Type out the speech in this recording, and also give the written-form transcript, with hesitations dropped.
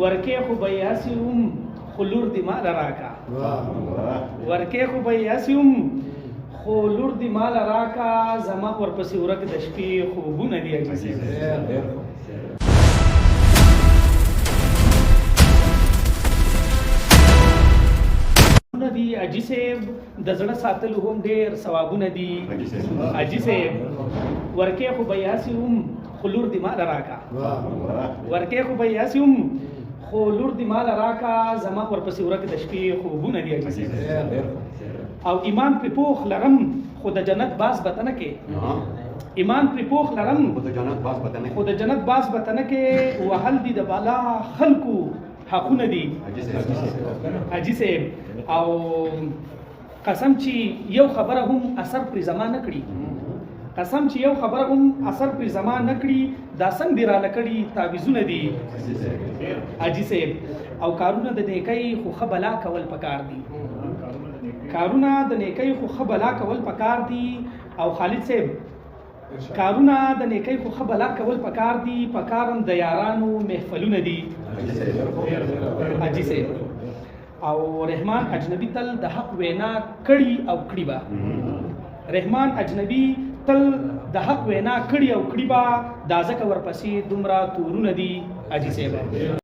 ورکه خو بیاسیم خلور دی مال راکا ورکه خو بیاسیم خلور دی مال راکا زما ورپسې ورک د شپې خوبونه دی اجازه دی اجي صاحب د زړه ساتلو هم ډېر ثوابونه دي اجي صاحب ورکه خو بیاسیم خلور دی مال راکا ورکه خو بیاسیم خلور دی مال راکا زما ورپسې ورک د شپې خوبونه دی اجي صاحب او ایمان په پوخ لرم خود جنت باز بتنه کې ایمان پر پوخ لرم خود جنت باز بتنه کې وهل دي د بالا خلقو حقونه دي حاجی صاحب او قسم چې یو خبره هم اثر پر زمانه کړي قسم چې یو خبره هم اثر پر زمانه کړي دا څنګه دی را لکړي تعویذونه دي حاجی صاحب او کارونه د نیکۍ خو خبلا کول پکار دي کارونه د نیکۍ خو خبلا کول پکار دي او خالد صاحب کارونه د نیکۍ خو خبلا کول پکار دي پکارم د یارانو محفلونه دي حاجی صاحب او رحمان اجنبی تل د حق وینا کړي او کړي با رحمان اجنبی تل د حق وینا کړي او کړي با دا ځکه ورپسې دومره تورونه دي حاجی صاحب